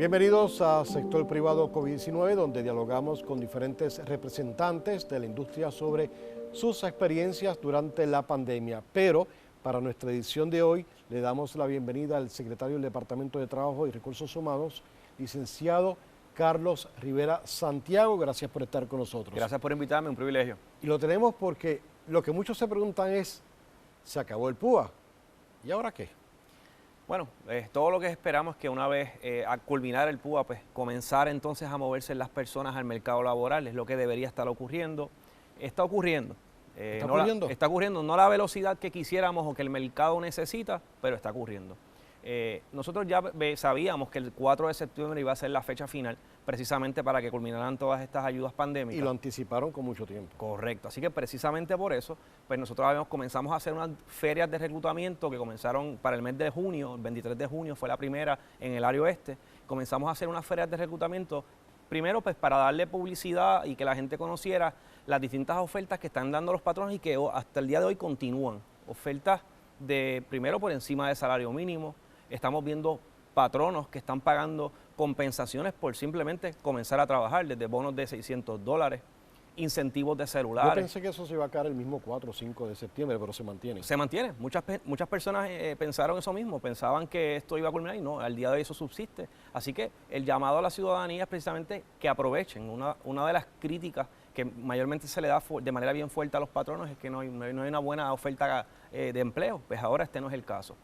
Bienvenidos a Sector Privado COVID-19, donde dialogamos con diferentes representantes de la industria sobre sus experiencias durante la pandemia. Pero para nuestra edición de hoy le damos la bienvenida al secretario del Departamento de Trabajo y Recursos Humanos, licenciado Carlos Rivera Santiago. Gracias por estar con nosotros. Gracias por invitarme, un privilegio. Y lo tenemos porque lo que muchos se preguntan es, ¿se acabó el PUA? ¿Y ahora qué? Bueno, todo lo que esperamos es que una vez al culminar el PUA, pues comenzar entonces a moverse las personas al mercado laboral, es lo que debería estar ocurriendo. Está ocurriendo. Está ocurriendo, no la velocidad que quisiéramos o que el mercado necesita, pero está ocurriendo. Nosotros ya sabíamos que el 4 de septiembre iba a ser la fecha final, precisamente para que culminaran todas estas ayudas pandémicas. Y lo anticiparon con mucho tiempo. Correcto, así que precisamente por eso, pues nosotros comenzamos a hacer unas ferias de reclutamiento que comenzaron para el mes de junio, el 23 de junio fue la primera en el área oeste. Comenzamos a hacer unas ferias de reclutamiento, primero pues para darle publicidad y que la gente conociera las distintas ofertas que están dando los patronos y que hasta el día de hoy continúan. Ofertas de primero por encima del salario mínimo. Estamos viendo patronos que están pagando compensaciones por simplemente comenzar a trabajar, desde bonos de $600, incentivos de celulares. Yo pensé que eso se iba a caer el mismo 4 o 5 de septiembre, pero se mantiene. Se mantiene. Muchas personas pensaron eso mismo, pensaban que esto iba a culminar y no, al día de hoy eso subsiste. Así que el llamado a la ciudadanía es precisamente que aprovechen. Una de las críticas que mayormente se le da de manera bien fuerte a los patronos es que no hay una buena oferta de empleo, pues ahora este no es el caso.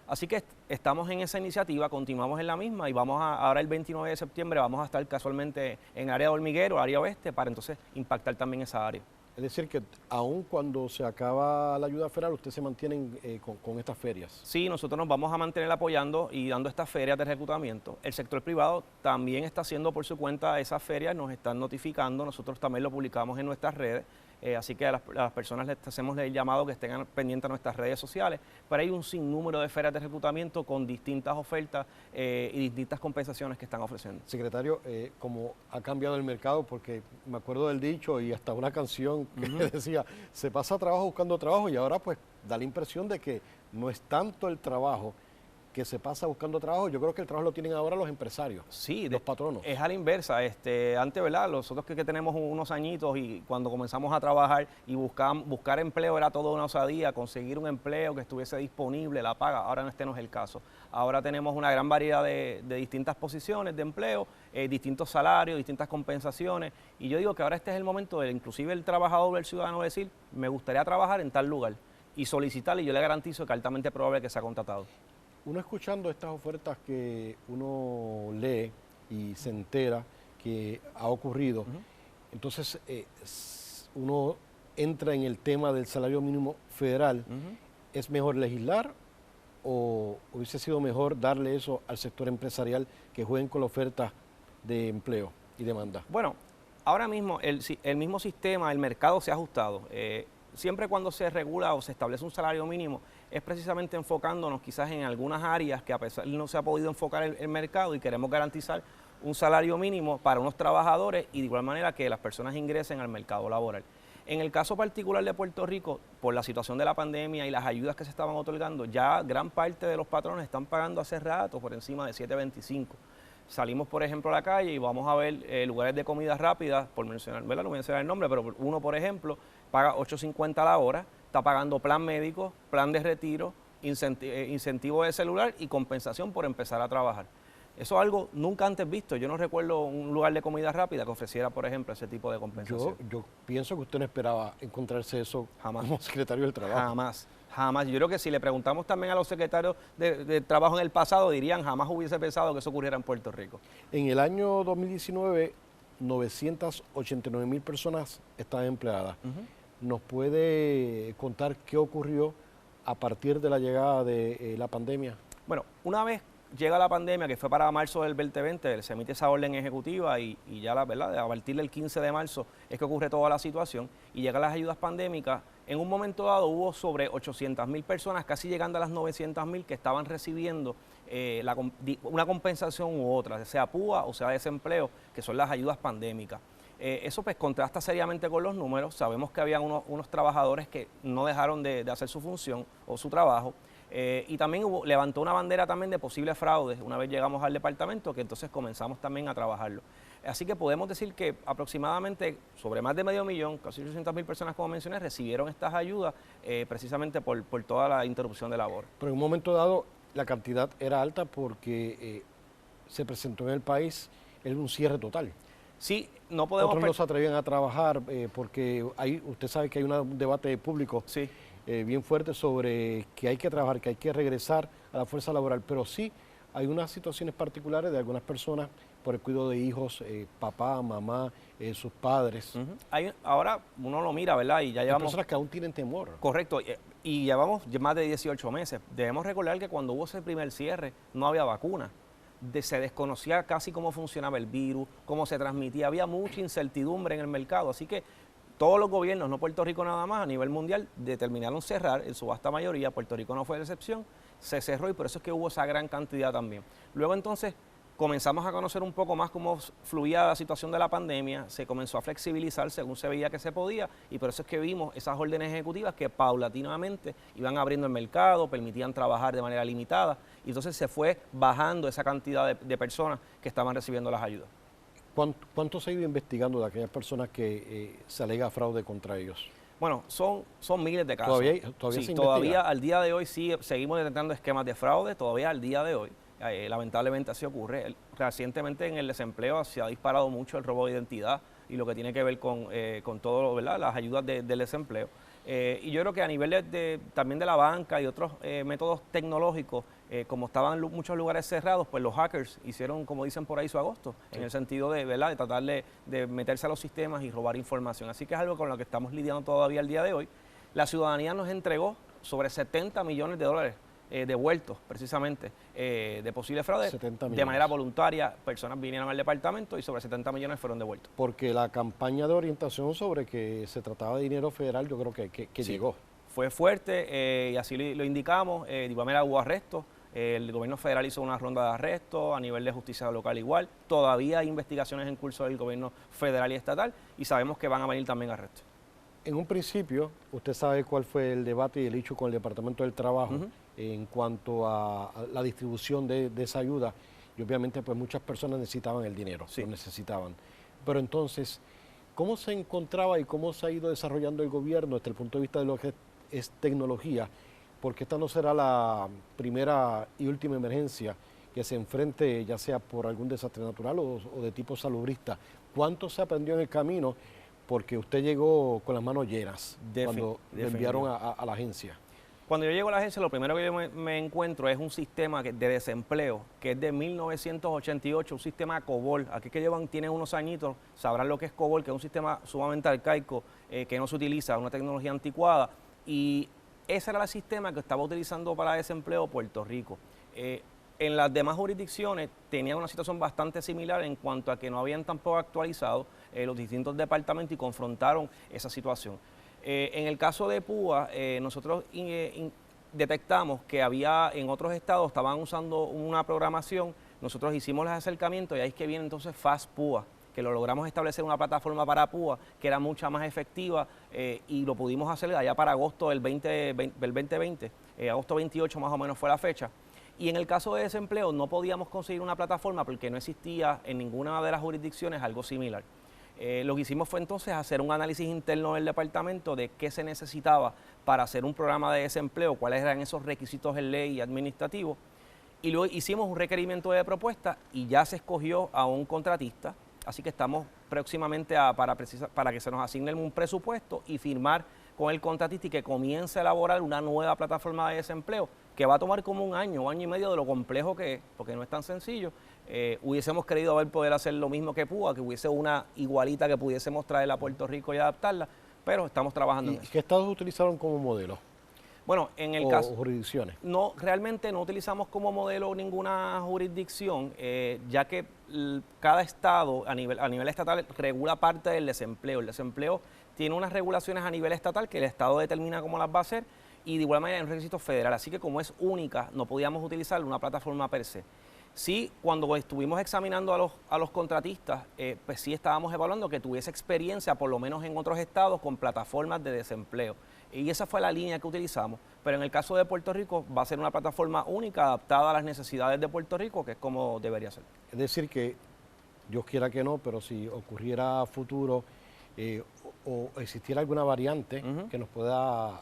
Así que estamos en esa iniciativa, continuamos en la misma y ahora el 29 de septiembre vamos a estar casualmente en área de Hormiguero, área oeste, para entonces impactar también esa área. Es decir, que aun cuando se acaba la ayuda federal, ustedes se mantienen con estas ferias. Sí, nosotros nos vamos a mantener apoyando y dando estas ferias de reclutamiento. El sector privado también está haciendo por su cuenta esas ferias, nos están notificando, nosotros también lo publicamos en nuestras redes. Así que a las personas les hacemos el llamado que estén pendientes de nuestras redes sociales, pero hay un sinnúmero de ferias de reclutamiento con distintas ofertas y distintas compensaciones que están ofreciendo. Secretario, como ha cambiado el mercado, porque me acuerdo del dicho y hasta una canción que decía, se pasa trabajo buscando trabajo, y ahora pues da la impresión de que no es tanto el trabajo que se pasa buscando trabajo. Yo creo que el trabajo lo tienen ahora los empresarios, sí, los patronos. Es a la inversa. Antes, ¿verdad? Nosotros que tenemos unos añitos y cuando comenzamos a trabajar y buscar empleo era toda una osadía, conseguir un empleo que estuviese disponible, la paga. Ahora no es el caso. Ahora tenemos una gran variedad de distintas posiciones de empleo, distintos salarios, distintas compensaciones. Y yo digo que ahora este es el momento de inclusive el trabajador o el ciudadano decir, me gustaría trabajar en tal lugar y solicitarle, y yo le garantizo que es altamente probable que sea contratado. Uno escuchando estas ofertas que uno lee y se entera que ha ocurrido, entonces uno entra en el tema del salario mínimo federal. ¿Es mejor legislar o hubiese sido mejor darle eso al sector empresarial que jueguen con la oferta de empleo y demanda? Bueno, ahora mismo el mismo sistema, el mercado se ha ajustado. Siempre cuando se regula o se establece un salario mínimo, es precisamente enfocándonos quizás en algunas áreas que a pesar no se ha podido enfocar el mercado y queremos garantizar un salario mínimo para unos trabajadores y de igual manera que las personas ingresen al mercado laboral. En el caso particular de Puerto Rico, por la situación de la pandemia y las ayudas que se estaban otorgando, ya gran parte de los patrones están pagando hace rato por encima de $7.25. Salimos, por ejemplo, a la calle y vamos a ver lugares de comida rápida, por mencionar, ¿verdad? No voy a mencionar el nombre, pero uno, por ejemplo, paga $8.50 la hora, está pagando plan médico, plan de retiro, incentivo de celular y compensación por empezar a trabajar. Eso es algo nunca antes visto. Yo no recuerdo un lugar de comida rápida que ofreciera, por ejemplo, ese tipo de compensación. Yo pienso que usted no esperaba encontrarse eso jamás como secretario del Trabajo. Jamás. Yo creo que si le preguntamos también a los secretarios de Trabajo en el pasado, dirían jamás hubiese pensado que eso ocurriera en Puerto Rico. En el año 2019, 989,000 personas estaban empleadas. ¿Nos puede contar qué ocurrió a partir de la llegada de la pandemia? Bueno, una vez llega la pandemia, que fue para marzo del 2020, se emite esa orden ejecutiva y ya la verdad, a partir del 15 de marzo es que ocurre toda la situación y llegan las ayudas pandémicas. En un momento dado hubo sobre 800,000 personas, casi llegando a las 900,000, que estaban recibiendo una compensación u otra, sea PUA o sea desempleo, que son las ayudas pandémicas. Eso pues contrasta seriamente con los números. Sabemos que había unos trabajadores que no dejaron de hacer su función o su trabajo. Y también levantó una bandera también de posibles fraudes una vez llegamos al departamento, que entonces comenzamos también a trabajarlo. Así que podemos decir que aproximadamente sobre más de medio millón, casi 800,000 personas, como mencioné, recibieron estas ayudas precisamente por toda la interrupción de labor. Pero en un momento dado la cantidad era alta porque se presentó en el país un cierre total. Sí, no podemos... Otros no se atrevían a trabajar porque usted sabe que hay un debate público sí. Bien fuerte sobre que hay que trabajar, que hay que regresar a la fuerza laboral, pero sí hay unas situaciones particulares de algunas personas por el cuidado de hijos, papá, mamá, sus padres. Ahora uno lo mira, ¿verdad? Y ya llevamos... Hay personas que aún tienen temor. Correcto, y llevamos más de 18 meses. Debemos recordar que cuando hubo ese primer cierre no había vacuna. Se desconocía casi cómo funcionaba el virus, cómo se transmitía, había mucha incertidumbre en el mercado, así que todos los gobiernos, no Puerto Rico nada más, a nivel mundial, determinaron cerrar, en su vasta mayoría, Puerto Rico no fue la excepción, se cerró y por eso es que hubo esa gran cantidad también. Luego entonces comenzamos a conocer un poco más cómo fluía la situación de la pandemia, se comenzó a flexibilizar según se veía que se podía y por eso es que vimos esas órdenes ejecutivas que paulatinamente iban abriendo el mercado, permitían trabajar de manera limitada y entonces se fue bajando esa cantidad de personas que estaban recibiendo las ayudas. ¿Cuánto se ha ido investigando de aquellas personas que se alega fraude contra ellos? Bueno, son miles de casos. ¿Todavía al día de hoy sí seguimos detectando esquemas de fraude, todavía al día de hoy. Lamentablemente así ocurre. Recientemente en el desempleo se ha disparado mucho el robo de identidad y lo que tiene que ver con todo, ¿verdad?, las ayudas del desempleo. Y yo creo que a nivel también de la banca y otros métodos tecnológicos, como estaban muchos lugares cerrados, pues los hackers hicieron, como dicen por ahí, su agosto, sí, en el sentido ¿verdad?, de tratar de meterse a los sistemas y robar información. Así que es algo con lo que estamos lidiando todavía el día de hoy. La ciudadanía nos entregó sobre 70 millones de dólares devueltos precisamente de posible fraude de manera voluntaria. Personas vinieron al departamento y sobre 70 millones fueron devueltos. Porque la campaña de orientación sobre que se trataba de dinero federal yo creo que sí, llegó. Fue fuerte y así lo indicamos. De igual manera hubo arrestos. El gobierno federal hizo una ronda de arrestos, a nivel de justicia local igual. Todavía hay investigaciones en curso del gobierno federal y estatal y sabemos que van a venir también arrestos. En un principio, usted sabe cuál fue el debate y el hecho con el Departamento del Trabajo en cuanto a la distribución de esa ayuda. Y obviamente pues muchas personas necesitaban el dinero, lo necesitaban. Pero entonces, ¿cómo se encontraba y cómo se ha ido desarrollando el gobierno desde el punto de vista de lo que es tecnología? Porque esta no será la primera y última emergencia que se enfrente, ya sea por algún desastre natural o de tipo salubrista. ¿Cuánto se aprendió en el camino? Porque usted llegó con las manos llenas cuando le enviaron a la agencia. Cuando yo llego a la agencia, lo primero que yo me encuentro es un sistema de desempleo, que es de 1988, un sistema COBOL. Aquí que tienen unos añitos, sabrán lo que es COBOL, que es un sistema sumamente arcaico, que no se utiliza, una tecnología anticuada. Y ese era el sistema que estaba utilizando para desempleo Puerto Rico. En las demás jurisdicciones tenían una situación bastante similar en cuanto a que no habían tampoco actualizado los distintos departamentos y confrontaron esa situación. En el caso de PUA, nosotros detectamos que había en otros estados, estaban usando una programación, nosotros hicimos los acercamientos y ahí es que viene entonces Fast PUA, que lo logramos establecer una plataforma para PUA que era mucha más efectiva y lo pudimos hacer allá para agosto del 2020, agosto 28 más o menos fue la fecha. Y en el caso de desempleo no podíamos conseguir una plataforma porque no existía en ninguna de las jurisdicciones algo similar. Lo que hicimos fue entonces hacer un análisis interno del departamento de qué se necesitaba para hacer un programa de desempleo, cuáles eran esos requisitos en ley y administrativos. Y luego hicimos un requerimiento de propuesta y ya se escogió a un contratista. Así que estamos próximamente para que se nos asigne un presupuesto y firmar con el contratista y que comience a elaborar una nueva plataforma de desempleo que va a tomar como un año y medio de lo complejo que es, porque no es tan sencillo. Hubiésemos querido poder hacer lo mismo que PUA, que hubiese una igualita que pudiésemos traerla a Puerto Rico y adaptarla, pero estamos trabajando en eso. ¿Qué estados utilizaron como modelo? Bueno, en el caso... jurisdicciones. No, realmente no utilizamos como modelo ninguna jurisdicción, ya que cada estado a nivel estatal regula parte del desempleo. El desempleo tiene unas regulaciones a nivel estatal que el estado determina cómo las va a hacer y de igual manera hay un requisito federal. Así que como es única, no podíamos utilizar una plataforma per se. Sí, cuando estuvimos examinando a los contratistas, pues sí estábamos evaluando que tuviese experiencia, por lo menos en otros estados, con plataformas de desempleo. Y esa fue la línea que utilizamos. pero en el caso de Puerto Rico va a ser una plataforma única adaptada a las necesidades de Puerto Rico, que es como debería ser. Es decir que, Dios quiera que no, pero si ocurriera a futuro o existiera alguna variante que nos pueda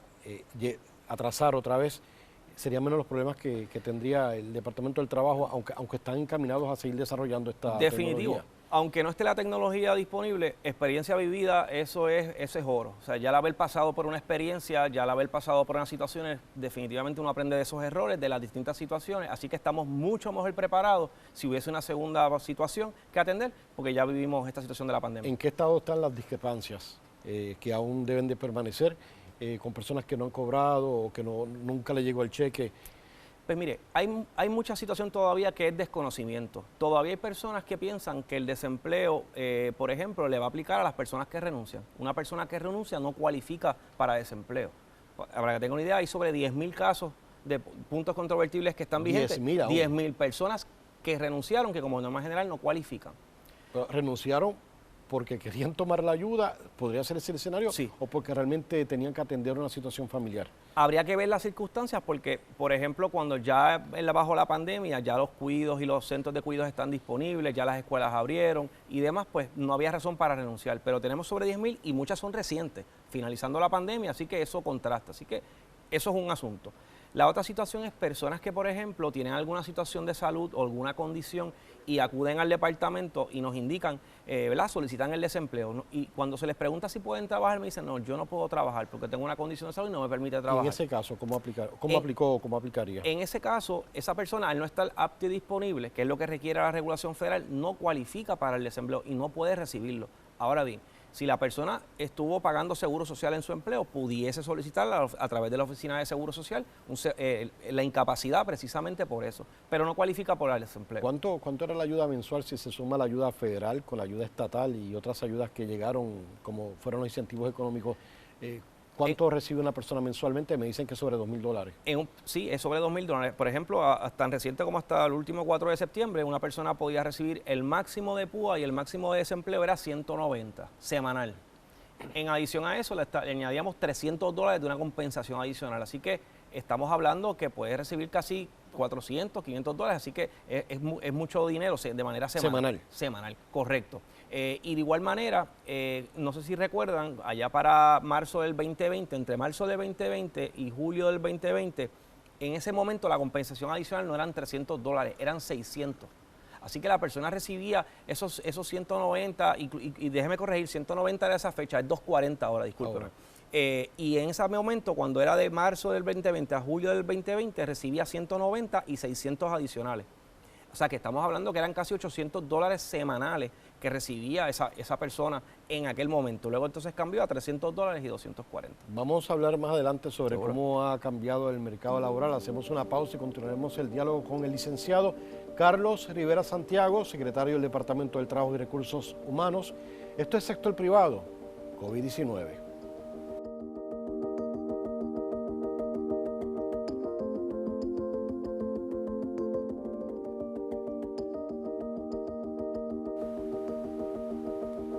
atrasar otra vez, serían menos los problemas que tendría el Departamento del Trabajo, aunque están encaminados a seguir desarrollando esta Definitivo. tecnología. Aunque no esté la tecnología disponible, experiencia vivida, eso es oro. O sea, ya al haber pasado por una experiencia, ya al haber pasado por unas situaciones, definitivamente uno aprende de esos errores, de las distintas situaciones. Así que estamos mucho mejor preparados si hubiese una segunda situación que atender, porque ya vivimos esta situación de la pandemia. ¿En qué estado están las discrepancias que aún deben de permanecer con personas que no han cobrado o que nunca le llegó el cheque? Pues mire, hay mucha situación todavía que es desconocimiento. Todavía hay personas que piensan que el desempleo, por ejemplo, le va a aplicar a las personas que renuncian. Una persona que renuncia no cualifica para desempleo. Para que tenga una idea, hay sobre 10.000 casos de puntos controvertibles que están vigentes. 10.000 personas que renunciaron, que como norma general no cualifican. Pero renunciaron porque querían tomar la ayuda, ¿podría ser ese el escenario? Sí. ¿O porque realmente tenían que atender una situación familiar? Habría que ver las circunstancias porque, por ejemplo, cuando ya bajo la pandemia, ya los cuidos y los centros de cuidos están disponibles, ya las escuelas abrieron y demás, pues no había razón para renunciar. Pero tenemos sobre 10.000 y muchas son recientes, finalizando la pandemia, así que eso contrasta. Así que eso es un asunto. La otra situación es personas que, por ejemplo, tienen alguna situación de salud o alguna condición y acuden al departamento y nos indican, ¿verdad? Solicitan el desempleo, ¿no? Y cuando se les pregunta si pueden trabajar, me dicen, no, yo no puedo trabajar porque tengo una condición de salud y no me permite trabajar. En ese caso, ¿cómo aplicó o cómo aplicaría? En ese caso, esa persona, al no estar apto y disponible, que es lo que requiere la regulación federal, no cualifica para el desempleo y no puede recibirlo. Ahora bien, si la persona estuvo pagando seguro social en su empleo, pudiese solicitar a través de la Oficina de Seguro Social la incapacidad precisamente por eso, pero no cualifica por el desempleo. ¿Cuánto era la ayuda mensual si se suma la ayuda federal con la ayuda estatal y otras ayudas que llegaron, como fueron los incentivos económicos? ¿Cuánto recibe una persona mensualmente? Me dicen que es sobre $2.000. Sí, es sobre $2.000. Por ejemplo, tan reciente como hasta el último 4 de septiembre, una persona podía recibir el máximo de PUA y el máximo de desempleo era $190 semanal. En adición a eso, le añadíamos $300 de una compensación adicional. Así que estamos hablando que puede recibir casi $400, $500, así que es mucho dinero de manera semanal. Semanal, correcto. Y de igual manera, no sé si recuerdan, allá para marzo del 2020, entre marzo del 2020 y julio del 2020, en ese momento la compensación adicional no eran $300, eran $600. Así que la persona recibía esos 190, y déjeme corregir, 190 de esa fecha, es 240 ahora, discúlpeme. Y en ese momento, cuando era de marzo del 2020 a julio del 2020, recibía 190 y 600 adicionales. O sea que estamos hablando que eran casi $800 semanales que recibía esa persona en aquel momento. Luego entonces cambió a $300 y 240. Vamos a hablar más adelante sobre cómo ha cambiado el mercado laboral. Hacemos una pausa y continuaremos el diálogo con el licenciado Carlos Rivera Santiago, secretario del Departamento del Trabajo y Recursos Humanos. Esto es Sector Privado, COVID-19.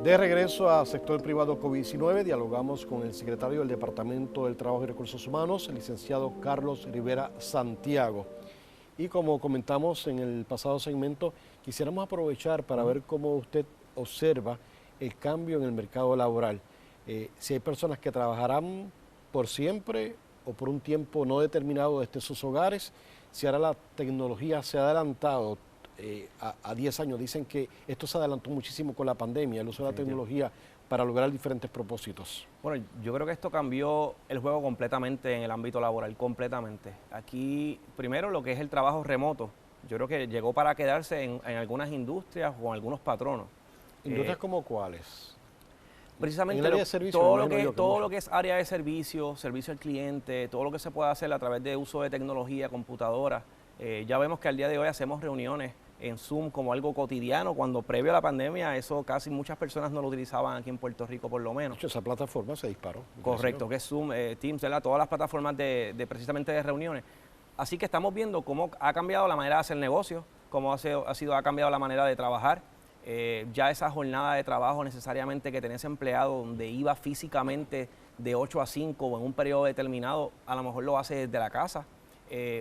De regreso a Sector Privado COVID-19, dialogamos con el secretario del Departamento del Trabajo y Recursos Humanos, el licenciado Carlos Rivera Santiago. Y como comentamos en el pasado segmento, quisiéramos aprovechar para ver cómo usted observa el cambio en el mercado laboral. Si hay personas que trabajarán por siempre o por un tiempo no determinado desde sus hogares, si ahora la tecnología se ha adelantado a 10 años. Dicen que esto se adelantó muchísimo con la pandemia, el uso de la tecnología para lograr diferentes propósitos. Bueno, yo creo que esto cambió el juego completamente en el ámbito laboral, completamente. Aquí, primero, lo que es el trabajo remoto. Yo creo que llegó para quedarse en algunas industrias o en algunos patronos. ¿Industrias como cuáles? Precisamente todo lo que es área de servicio, servicio al cliente, todo lo que se puede hacer a través de uso de tecnología, computadoras. Ya vemos que al día de hoy hacemos reuniones en Zoom como algo cotidiano, cuando previo a la pandemia eso casi muchas personas no lo utilizaban aquí en Puerto Rico por lo menos. De hecho, esa plataforma se disparó. Correcto, que es Zoom, Teams, ¿verdad? Todas las plataformas precisamente de reuniones. Así que estamos viendo cómo ha cambiado la manera de hacer negocios, cómo ha cambiado la manera de trabajar. Ya esa jornada de trabajo necesariamente que tenés empleado donde iba físicamente de 8 a 5 o en un periodo determinado, a lo mejor lo hace desde la casa,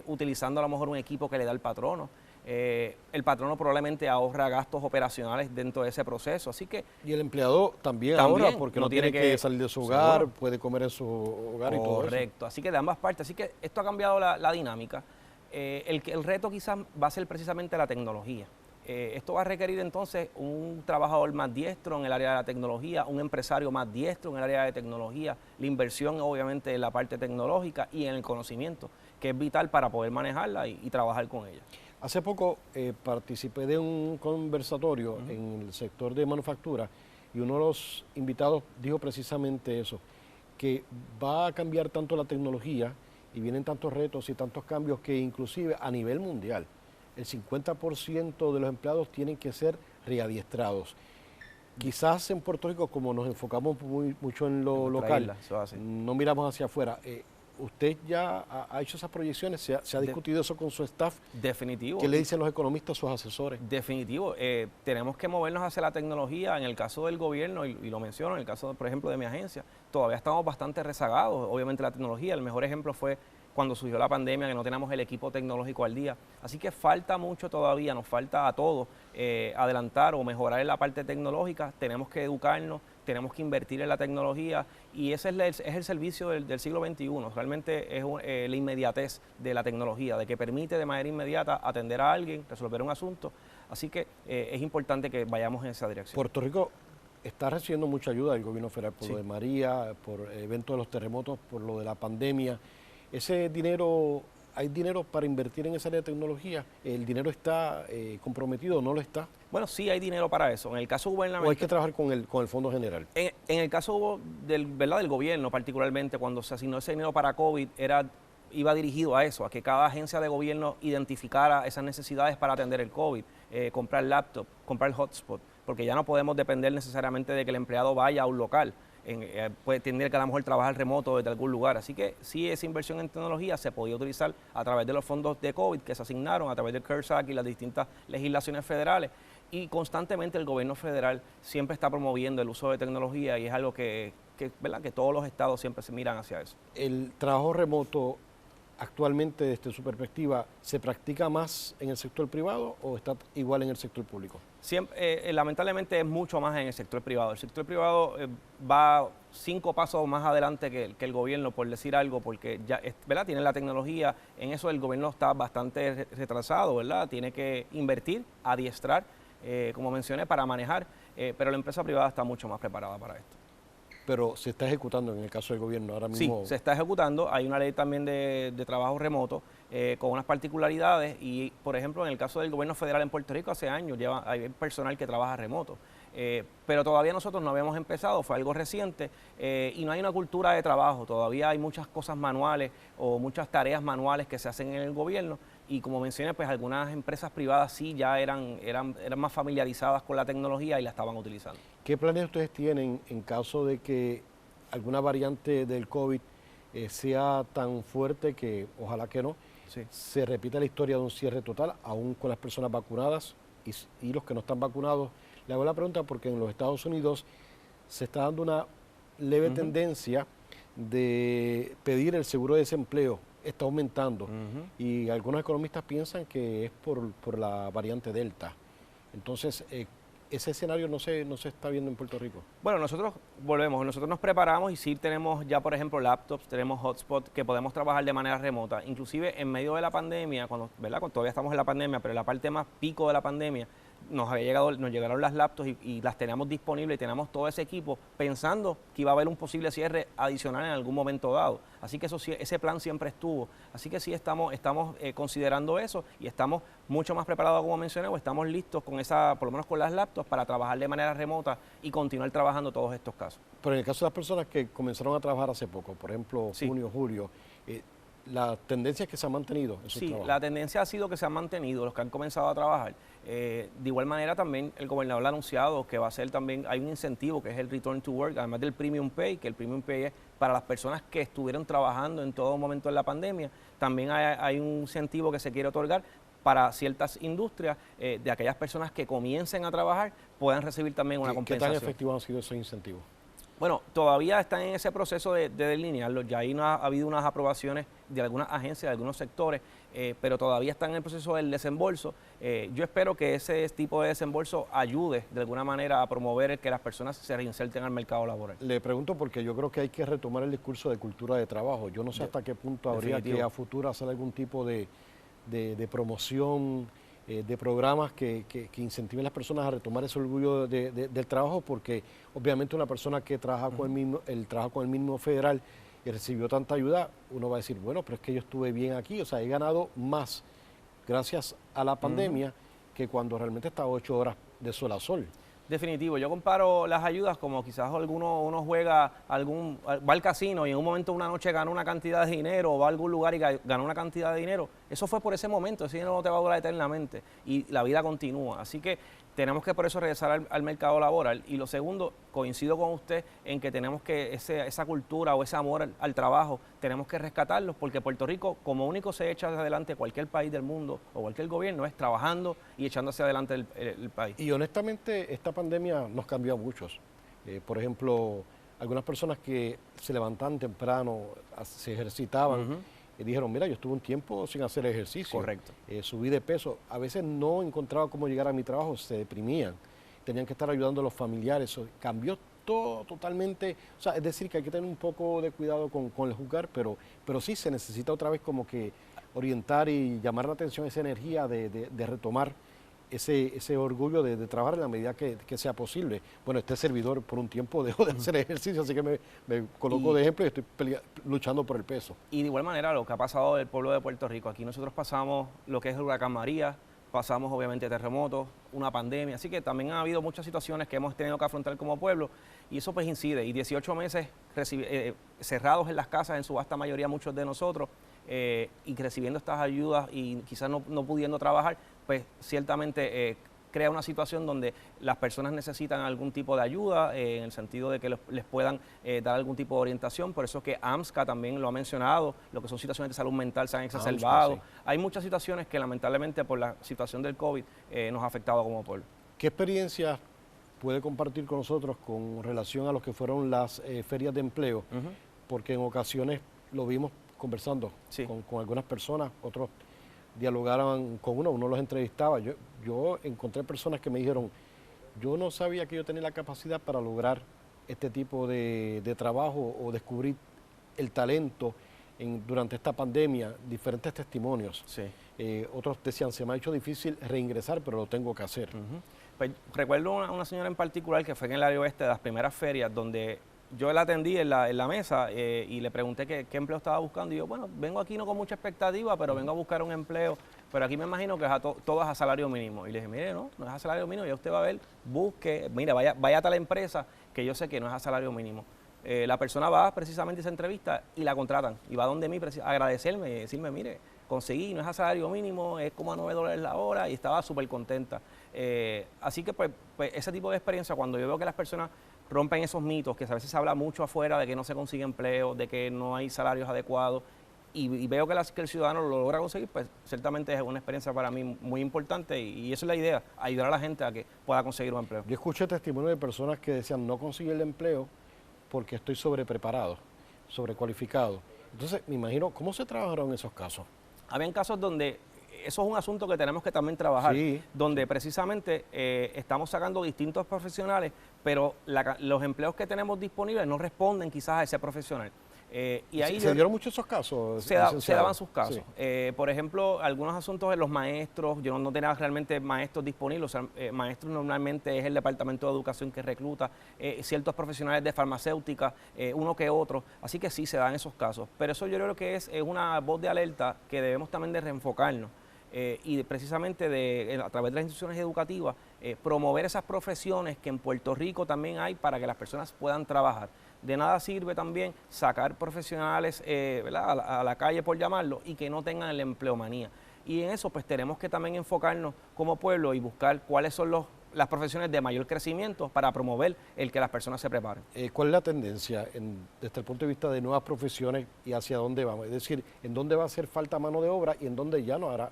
utilizando a lo mejor un equipo que le da el patrono. El patrono probablemente ahorra gastos operacionales dentro de ese proceso, así que... Y el empleado también ahorra porque no tiene que salir de su hogar, seguro, puede comer en su hogar. Correcto. Y todo eso. Correcto, así que de ambas partes, así que esto ha cambiado la dinámica. El reto quizás va a ser precisamente la tecnología. Esto va a requerir entonces un trabajador más diestro en el área de la tecnología, un empresario más diestro en el área de tecnología, la inversión obviamente en la parte tecnológica y en el conocimiento, que es vital para poder manejarla y trabajar con ella. Hace poco participé de un conversatorio en el sector de manufactura y uno de los invitados dijo precisamente eso, que va a cambiar tanto la tecnología y vienen tantos retos y tantos cambios que inclusive a nivel mundial el 50% de los empleados tienen que ser readiestrados. Quizás en Puerto Rico, como nos enfocamos mucho en lo local, no miramos hacia afuera. ¿Usted ya ha hecho esas proyecciones? ¿Se ha discutido eso con su staff? Definitivo. ¿Qué le dicen los economistas, sus asesores? Definitivo. Tenemos que movernos hacia la tecnología. En el caso del gobierno, y lo menciono, en el caso, por ejemplo, de mi agencia, todavía estamos bastante rezagados. Obviamente la tecnología, el mejor ejemplo fue cuando surgió la pandemia, que no teníamos el equipo tecnológico al día. Así que falta mucho todavía, nos falta a todos adelantar o mejorar en la parte tecnológica. Tenemos que educarnos, tenemos que invertir en la tecnología y ese es el servicio del siglo XXI. Realmente es la inmediatez de la tecnología, de que permite de manera inmediata atender a alguien, resolver un asunto. Así que es importante que vayamos en esa dirección. Puerto Rico está recibiendo mucha ayuda del gobierno federal por lo de María, por eventos de los terremotos, por lo de la pandemia. Ese dinero, ¿hay dinero para invertir en esa área de tecnología? ¿El dinero está comprometido o no lo está? Bueno, sí hay dinero para eso. En el caso gubernamental... ¿O hay que trabajar con el Fondo General? En el caso del gobierno, particularmente, cuando se asignó ese dinero para COVID, iba dirigido a eso, a que cada agencia de gobierno identificara esas necesidades para atender el COVID, comprar laptop, comprar hotspot, porque ya no podemos depender necesariamente de que el empleado vaya a un local. Puede tener que a lo mejor trabajar remoto desde algún lugar. Así que sí, esa inversión en tecnología se podía utilizar a través de los fondos de COVID que se asignaron, a través del CARES Act y las distintas legislaciones federales. Y constantemente el gobierno federal siempre está promoviendo el uso de tecnología y es algo ¿verdad? Que todos los estados siempre se miran hacia eso. El trabajo remoto actualmente, desde su perspectiva, ¿se practica más en el sector privado o está igual en el sector público? Siempre, lamentablemente es mucho más en el sector privado. El sector privado va 5 pasos más adelante que el gobierno, por decir algo, porque ya ¿verdad? Tiene la tecnología. En eso el gobierno está bastante retrasado, ¿verdad? Tiene que invertir, adiestrar, como mencioné, para manejar, pero la empresa privada está mucho más preparada para esto. Pero se está ejecutando en el caso del gobierno ahora mismo. Sí, se está ejecutando. Hay una ley también de trabajo remoto con unas particularidades y, por ejemplo, en el caso del gobierno federal en Puerto Rico hace años hay personal que trabaja remoto. Pero todavía nosotros no habíamos empezado, fue algo reciente y no hay una cultura de trabajo. Todavía hay muchas cosas manuales o muchas tareas manuales que se hacen en el gobierno y como mencioné, pues algunas empresas privadas sí ya eran más familiarizadas con la tecnología y la estaban utilizando. ¿Qué planes ustedes tienen en caso de que alguna variante del COVID sea tan fuerte que, ojalá que no, se repita la historia de un cierre total, aún con las personas vacunadas y los que no están vacunados? Le hago la pregunta porque en los Estados Unidos se está dando una leve tendencia de pedir el seguro de desempleo, está aumentando y algunos economistas piensan que es por la variante Delta. Entonces, ese escenario no se está viendo en Puerto Rico. Bueno, nosotros nos preparamos y sí tenemos ya, por ejemplo, laptops, tenemos hotspot que podemos trabajar de manera remota. Inclusive en medio de la pandemia, cuando todavía estamos en la pandemia, pero en la parte más pico de la pandemia, nos llegaron las laptops y las teníamos disponibles y teníamos todo ese equipo pensando que iba a haber un posible cierre adicional en algún momento dado. Así que ese plan siempre estuvo. Así que sí estamos considerando eso y estamos mucho más preparados, como mencioné, o estamos listos con por lo menos con las laptops para trabajar de manera remota y continuar trabajando todos estos casos. Pero en el caso de las personas que comenzaron a trabajar hace poco, por ejemplo, junio, julio, la tendencia es que se ha mantenido. Sí, la tendencia ha sido que se han mantenido los que han comenzado a trabajar. De igual manera también el gobernador ha anunciado que va a ser también, hay un incentivo que es el Return to Work, además del Premium Pay, que el Premium Pay es para las personas que estuvieron trabajando en todo momento de la pandemia. También hay un incentivo que se quiere otorgar para ciertas industrias, de aquellas personas que comiencen a trabajar puedan recibir también una compensación. ¿Qué tan efectivos han sido esos incentivos? Bueno, todavía están en ese proceso de delinearlo. Ya ahí no ha habido unas aprobaciones de algunas agencias, de algunos sectores, pero todavía están en el proceso del desembolso. Yo espero que ese tipo de desembolso ayude de alguna manera a promover el que las personas se reinserten al mercado laboral. Le pregunto porque yo creo que hay que retomar el discurso de cultura de trabajo. Yo no sé hasta qué punto habría que a futuro hacer algún tipo de promoción, de programas que incentiven a las personas a retomar ese orgullo del trabajo, porque obviamente una persona que trabaja con trabaja con el mínimo federal y recibió tanta ayuda, uno va a decir, bueno, pero es que yo estuve bien aquí, o sea, he ganado más gracias a la pandemia que cuando realmente estaba 8 horas de sol a sol. Definitivo, yo comparo las ayudas como quizás uno juega, va al casino y en un momento una noche gana una cantidad de dinero o va a algún lugar y gana una cantidad de dinero. Eso fue por ese momento, ese dinero no te va a durar eternamente y la vida continúa. Así que tenemos que por eso regresar al mercado laboral. Y lo segundo, coincido con usted en que tenemos que esa cultura o ese amor al trabajo, tenemos que rescatarlos porque Puerto Rico, como único se echa hacia adelante cualquier país del mundo o cualquier gobierno, es trabajando y echando hacia adelante el país. Y honestamente, esta pandemia nos cambió a muchos. Por ejemplo, algunas personas que se levantaban temprano, se ejercitaban, dijeron, mira, yo estuve un tiempo sin hacer ejercicio. Correcto. Subí de peso. A veces no encontraba cómo llegar a mi trabajo, se deprimían. Tenían que estar ayudando a los familiares. Eso cambió todo totalmente. O sea, es decir, que hay que tener un poco de cuidado con el juzgar, pero sí se necesita otra vez como que orientar y llamar la atención esa energía de retomar ese orgullo de trabajar en la medida que sea posible. Bueno, este servidor por un tiempo dejó de hacer ejercicio, así que me coloco de ejemplo y estoy luchando por el peso. Y de igual manera lo que ha pasado del pueblo de Puerto Rico, aquí nosotros pasamos lo que es el huracán María, pasamos obviamente terremotos, una pandemia, así que también ha habido muchas situaciones que hemos tenido que afrontar como pueblo y eso pues incide. Y 18 meses cerrados en las casas, en su vasta mayoría muchos de nosotros, y recibiendo estas ayudas y quizás no pudiendo trabajar, pues ciertamente crea una situación donde las personas necesitan algún tipo de ayuda en el sentido de que les puedan dar algún tipo de orientación. Por eso es que AMSCA también lo ha mencionado, lo que son situaciones de salud mental se han exacerbado. Sí. Hay muchas situaciones que lamentablemente por la situación del COVID nos ha afectado como pueblo. ¿Qué experiencias puede compartir con nosotros con relación a lo que fueron las ferias de empleo? Porque en ocasiones lo vimos conversando con algunas personas, otros dialogaban con uno los entrevistaba. Yo encontré personas que me dijeron, yo no sabía que yo tenía la capacidad para lograr este tipo de trabajo o descubrir el talento durante esta pandemia, diferentes testimonios. Sí. Otros decían, se me ha hecho difícil reingresar, pero lo tengo que hacer. Pues, recuerdo una señora en particular que fue en el área oeste de las primeras ferias, donde yo la atendí en la mesa y le pregunté qué empleo estaba buscando. Y yo, bueno, vengo aquí no con mucha expectativa, pero vengo a buscar un empleo. Pero aquí me imagino que todo es a salario mínimo. Y le dije, mire, no es a salario mínimo. Ya usted va a ver, busque, mira, vaya a tal empresa que yo sé que no es a salario mínimo. La persona va precisamente a esa entrevista y la contratan. Y va donde mí a agradecerme y decirme, mire, conseguí, no es a salario mínimo, es como a $9 la hora y estaba súper contenta. Así que pues ese tipo de experiencia, cuando yo veo que las personas rompen esos mitos, que a veces se habla mucho afuera de que no se consigue empleo, de que no hay salarios adecuados, y veo que el ciudadano lo logra conseguir, pues ciertamente es una experiencia para mí muy importante y esa es la idea, ayudar a la gente a que pueda conseguir un empleo. Yo escuché testimonios de personas que decían no conseguí el empleo porque estoy sobrepreparado, sobrecualificado. Entonces, me imagino, ¿cómo se trabajaron esos casos? Habían casos donde eso es un asunto que tenemos que también trabajar, donde precisamente estamos sacando distintos profesionales, pero los empleos que tenemos disponibles no responden quizás a ese profesional. Y ahí ¿Se dieron muchos esos casos? Se daban sus casos. Sí. Por ejemplo, algunos asuntos de los maestros, yo no tenía realmente maestros disponibles, o sea, maestros normalmente es el Departamento de Educación que recluta, ciertos profesionales de farmacéutica, uno que otro, así que sí se dan esos casos. Pero eso yo creo que es una voz de alerta que debemos también de reenfocarnos. Y precisamente a través de las instituciones educativas, promover esas profesiones que en Puerto Rico también hay para que las personas puedan trabajar. De nada sirve también sacar profesionales a la calle, por llamarlo, y que no tengan la empleomanía. Y en eso pues tenemos que también enfocarnos como pueblo y buscar cuáles son las profesiones de mayor crecimiento para promover el que las personas se preparen. ¿Cuál es la tendencia desde el punto de vista de nuevas profesiones y hacia dónde vamos? Es decir, ¿en dónde va a hacer falta mano de obra y en dónde ya no hará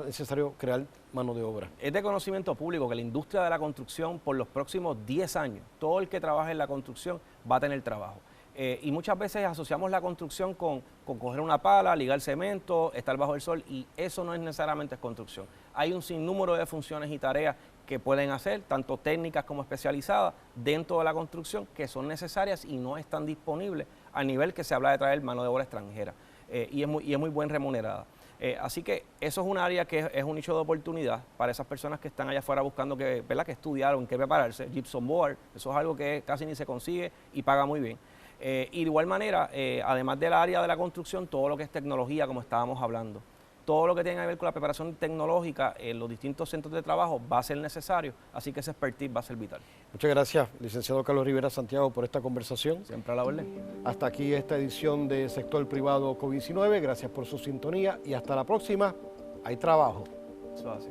necesario crear mano de obra? Es de conocimiento público que la industria de la construcción por los próximos 10 años, todo el que trabaje en la construcción va a tener trabajo. Y muchas veces asociamos la construcción con coger una pala, ligar cemento, estar bajo el sol, y eso no es necesariamente construcción. Hay un sinnúmero de funciones y tareas que pueden hacer, tanto técnicas como especializadas, dentro de la construcción, que son necesarias y no están disponibles al nivel que se habla de traer mano de obra extranjera. Y es muy buen remunerada. Así que eso es un área que es un nicho de oportunidad para esas personas que están allá afuera buscando que estudiar o en qué prepararse. Gypsum board, eso es algo que casi ni se consigue y paga muy bien. Y de igual manera, además del área de la construcción, todo lo que es tecnología, como estábamos hablando, todo lo que tiene que ver con la preparación tecnológica en los distintos centros de trabajo va a ser necesario, así que ese expertise va a ser vital. Muchas gracias, licenciado Carlos Rivera Santiago, por esta conversación. Siempre a la orden. Hasta aquí esta edición de Sector Privado COVID-19. Gracias por su sintonía y hasta la próxima. Hay trabajo. Eso es así.